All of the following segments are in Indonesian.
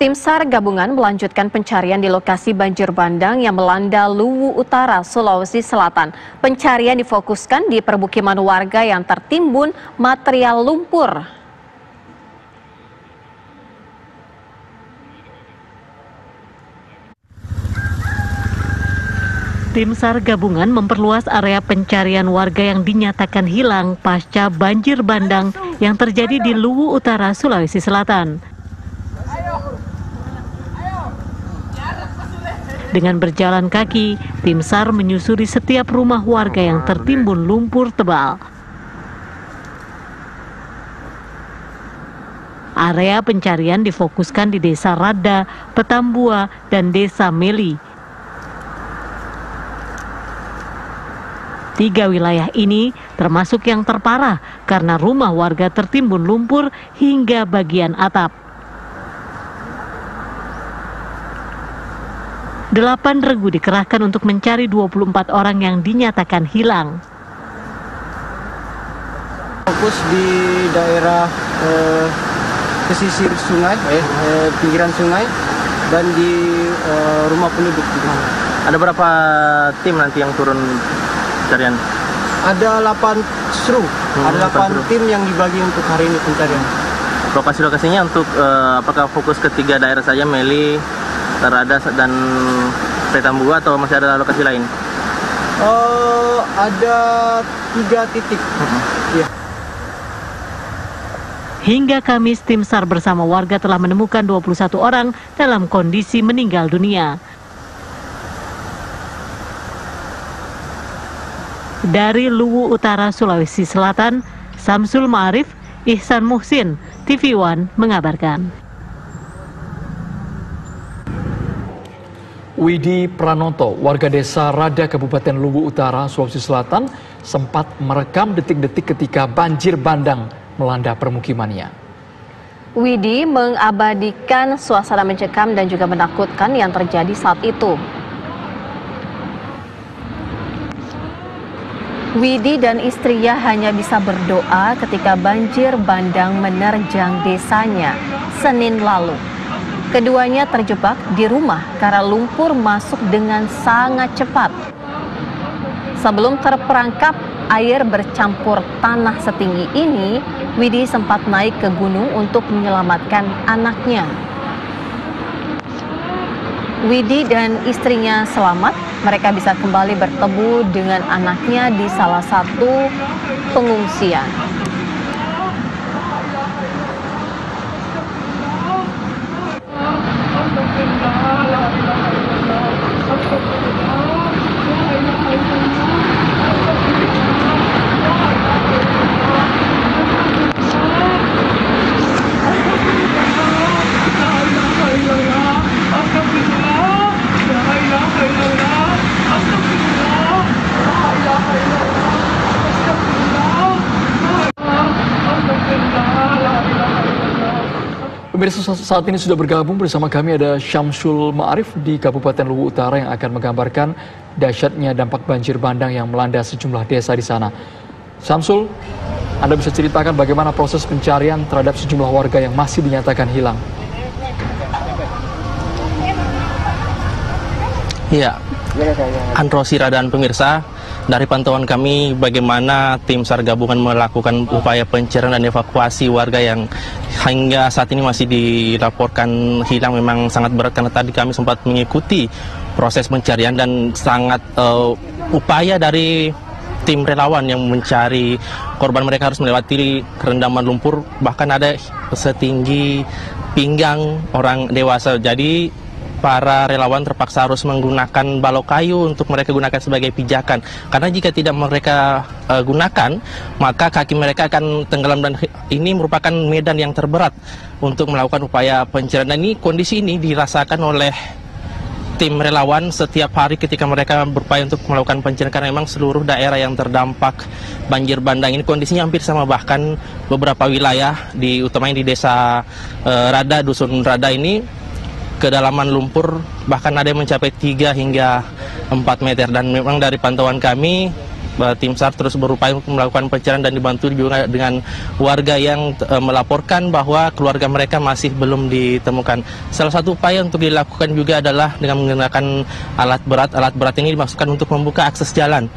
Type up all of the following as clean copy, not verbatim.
Tim SAR gabungan melanjutkan pencarian di lokasi banjir bandang yang melanda Luwu Utara, Sulawesi Selatan. Pencarian difokuskan di permukiman warga yang tertimbun material lumpur. Tim SAR gabungan memperluas area pencarian warga yang dinyatakan hilang pasca banjir bandang yang terjadi di Luwu Utara, Sulawesi Selatan. Dengan berjalan kaki, tim SAR menyusuri setiap rumah warga yang tertimbun lumpur tebal. Area pencarian difokuskan di Desa Rada, Petambua, dan Desa Meli. 3 wilayah ini termasuk yang terparah karena rumah warga tertimbun lumpur hingga bagian atap. 8 regu dikerahkan untuk mencari 24 orang yang dinyatakan hilang. Fokus di daerah pesisir sungai, pinggiran sungai, dan di rumah penduduk. Ada berapa tim nanti yang turun pencarian? Ada 8 seru, ada 8 tim yang dibagi untuk hari ini pencarian. Lokasi-lokasinya untuk apakah fokus ke 3 daerah saja, Meli, Rada, dan Petambua, atau masih ada lokasi lain? Ada 3 titik. Ya. Hingga Kamis, tim SAR bersama warga telah menemukan 21 orang dalam kondisi meninggal dunia. Dari Luwu Utara, Sulawesi Selatan, Samsul Ma'arif, Ihsan Muhsin, TV One mengabarkan. Widi Pranoto, warga desa Rada, Kabupaten Luwu Utara, Sulawesi Selatan, sempat merekam detik-detik ketika banjir bandang melanda permukimannya. Widi mengabadikan suasana mencekam dan juga menakutkan yang terjadi saat itu. Widi dan istrinya hanya bisa berdoa ketika banjir bandang menerjang desanya Senin lalu. Keduanya terjebak di rumah karena lumpur masuk dengan sangat cepat. Sebelum terperangkap air bercampur tanah setinggi ini, Widi sempat naik ke gunung untuk menyelamatkan anaknya. Widi dan istrinya selamat, mereka bisa kembali bertemu dengan anaknya di salah satu pengungsian. Pemirsa, saat ini sudah bergabung bersama kami ada Samsul Ma'arif di Kabupaten Luwu Utara yang akan menggambarkan dahsyatnya dampak banjir bandang yang melanda sejumlah desa di sana. Samsul, Anda bisa ceritakan bagaimana proses pencarian terhadap sejumlah warga yang masih dinyatakan hilang? Iya, Androsi dan pemirsa, dari pantauan kami bagaimana tim SAR gabungan melakukan upaya pencarian dan evakuasi warga yang hingga saat ini masih dilaporkan hilang memang sangat berat, karena tadi kami sempat mengikuti proses pencarian dan sangat upaya dari tim relawan yang mencari korban. Mereka harus melewati kerendaman lumpur, bahkan ada setinggi pinggang orang dewasa. Jadi para relawan terpaksa harus menggunakan balok kayu untuk mereka gunakan sebagai pijakan. Karena jika tidak mereka gunakan, maka kaki mereka akan tenggelam, dan ini merupakan medan yang terberat untuk melakukan upaya pencarian. Dan kondisi ini dirasakan oleh tim relawan setiap hari ketika mereka berupaya untuk melakukan pencarian, karena memang seluruh daerah yang terdampak banjir bandang ini kondisinya hampir sama. Bahkan beberapa wilayah utamanya di desa Rada, Dusun Rada ini, kedalaman lumpur bahkan ada yang mencapai 3 hingga 4 meter. Dan memang dari pantauan kami tim SAR terus berupaya untuk melakukan pencarian dan dibantu juga dengan warga yang melaporkan bahwa keluarga mereka masih belum ditemukan. Salah satu upaya untuk dilakukan juga adalah dengan menggunakan alat berat. Alat berat ini dimaksudkan untuk membuka akses jalan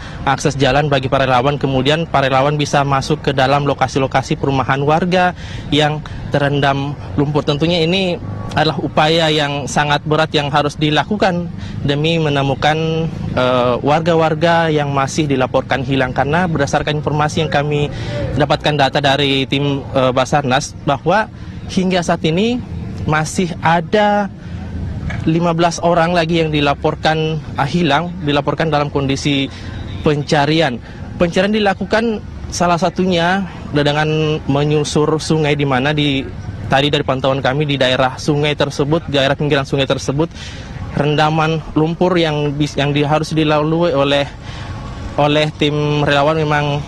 bagi para relawan. Kemudian para relawan bisa masuk ke dalam lokasi-lokasi perumahan warga yang terendam lumpur. Tentunya ini adalah upaya yang sangat berat yang harus dilakukan demi menemukan warga-warga yang masih dilaporkan hilang, karena berdasarkan informasi yang kami dapatkan data dari tim Basarnas bahwa hingga saat ini masih ada 15 orang lagi yang dilaporkan hilang, dilaporkan dalam kondisi pencarian. Pencarian dilakukan salah satunya dengan menyusur sungai, di mana tadi dari pantauan kami di daerah sungai tersebut, daerah pinggiran sungai tersebut, rendaman lumpur yang harus dilalui oleh tim relawan memang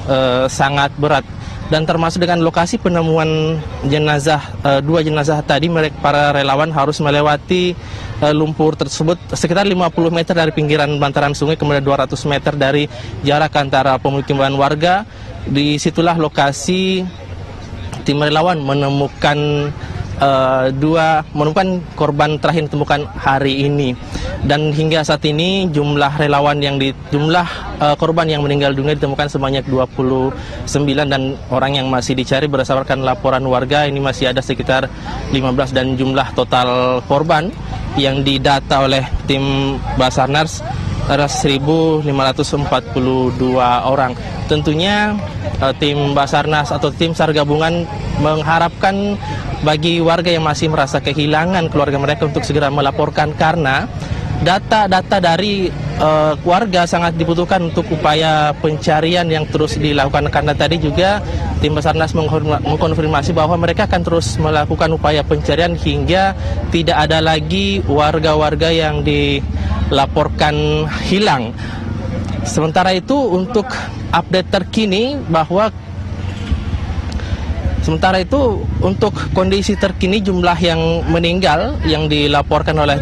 sangat berat. Dan termasuk dengan lokasi penemuan jenazah, 2 jenazah tadi, para relawan harus melewati lumpur tersebut sekitar 50 meter dari pinggiran bantaran sungai, kemudian 200 meter dari jarak antara pemukiman warga. Disitulah lokasi tim relawan menemukan menemukan korban terakhir ditemukan hari ini. Dan hingga saat ini jumlah korban yang meninggal dunia ditemukan sebanyak 29, dan orang yang masih dicari berdasarkan laporan warga ini masih ada sekitar 15, dan jumlah total korban yang didata oleh tim Basarnas ada 1.542 orang. Tentunya tim Basarnas atau tim SAR gabungan mengharapkan bagi warga yang masih merasa kehilangan keluarga mereka untuk segera melaporkan, karena data-data dari warga sangat dibutuhkan untuk upaya pencarian yang terus dilakukan. Karena tadi juga tim Basarnas mengkonfirmasi bahwa mereka akan terus melakukan upaya pencarian hingga tidak ada lagi warga-warga yang dilaporkan hilang. Sementara itu untuk update terkini untuk kondisi terkini jumlah yang meninggal yang dilaporkan oleh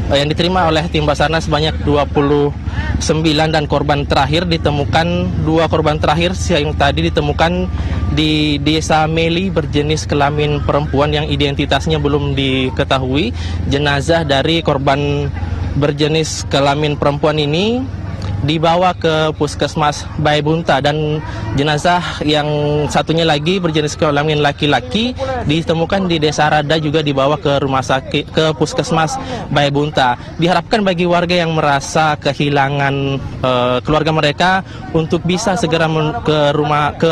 yang diterima oleh tim Basarnas sebanyak 29, dan korban terakhir ditemukan 2 korban terakhir yang tadi ditemukan di Desa Meli berjenis kelamin perempuan yang identitasnya belum diketahui. Jenazah dari korban berjenis kelamin perempuan ini dibawa ke Puskesmas Baibunta, dan jenazah yang satunya lagi berjenis kelamin laki-laki ditemukan di Desa Rada juga dibawa ke rumah sakit, ke Puskesmas Baibunta. Diharapkan bagi warga yang merasa kehilangan keluarga mereka untuk bisa segera ke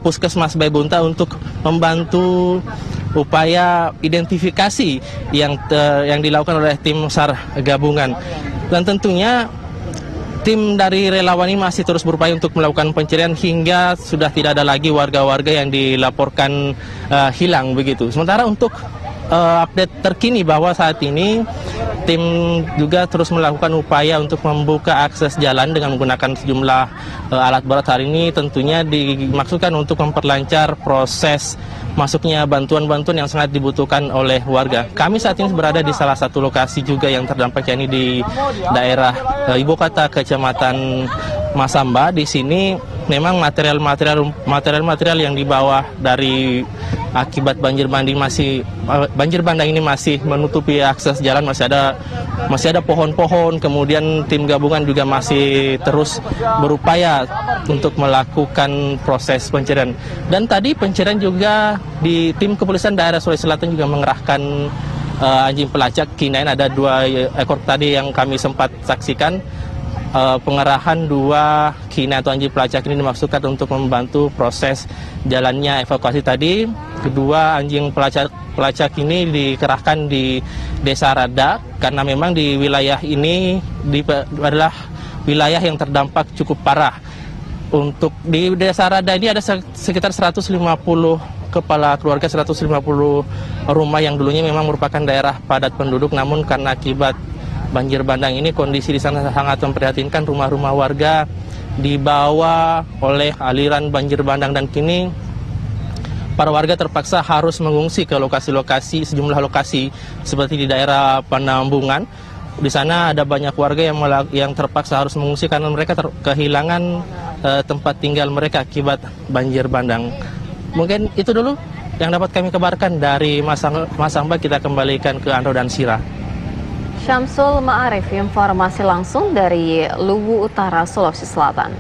Puskesmas Baibunta untuk membantu upaya identifikasi yang dilakukan oleh tim SAR gabungan. Dan tentunya tim dari relawan ini masih terus berupaya untuk melakukan pencarian hingga sudah tidak ada lagi warga-warga yang dilaporkan hilang begitu. Sementara untuk update terkini bahwa saat ini tim juga terus melakukan upaya untuk membuka akses jalan dengan menggunakan sejumlah alat berat. Hari ini tentunya dimaksudkan untuk memperlancar proses masuknya bantuan-bantuan yang sangat dibutuhkan oleh warga. Kami saat ini berada di salah satu lokasi juga yang terdampak, yakni di daerah ibu kota Kecamatan Masamba. Di sini memang material yang dibawa dari akibat banjir bandang ini masih menutupi akses jalan, masih ada pohon-pohon. Kemudian tim gabungan juga masih terus berupaya untuk melakukan proses pencarian. Dan tadi pencarian juga di tim kepolisian daerah Sulawesi Selatan juga mengerahkan anjing pelacak K9. Ada 2 ekor tadi yang kami sempat saksikan. Pengerahan 2 K9 atau anjing pelacak ini dimaksudkan untuk membantu proses jalannya evakuasi tadi. Kedua anjing pelacak ini dikerahkan di Desa Rada karena memang di wilayah ini adalah wilayah yang terdampak cukup parah. Untuk di Desa Rada ini ada sekitar 150 kepala keluarga, 150 rumah yang dulunya memang merupakan daerah padat penduduk, namun karena akibat banjir bandang ini kondisi di sana sangat memprihatinkan. Rumah-rumah warga dibawa oleh aliran banjir bandang dan kini para warga terpaksa harus mengungsi ke sejumlah lokasi seperti di daerah Penambungan. Di sana ada banyak warga yang terpaksa harus mengungsi karena mereka kehilangan tempat tinggal mereka akibat banjir bandang. Mungkin itu dulu yang dapat kami kabarkan dari Masamba. Kita kembalikan ke Andro dan Sira. Syamsul Ma'arif, informasi langsung dari Luwu Utara, Sulawesi Selatan.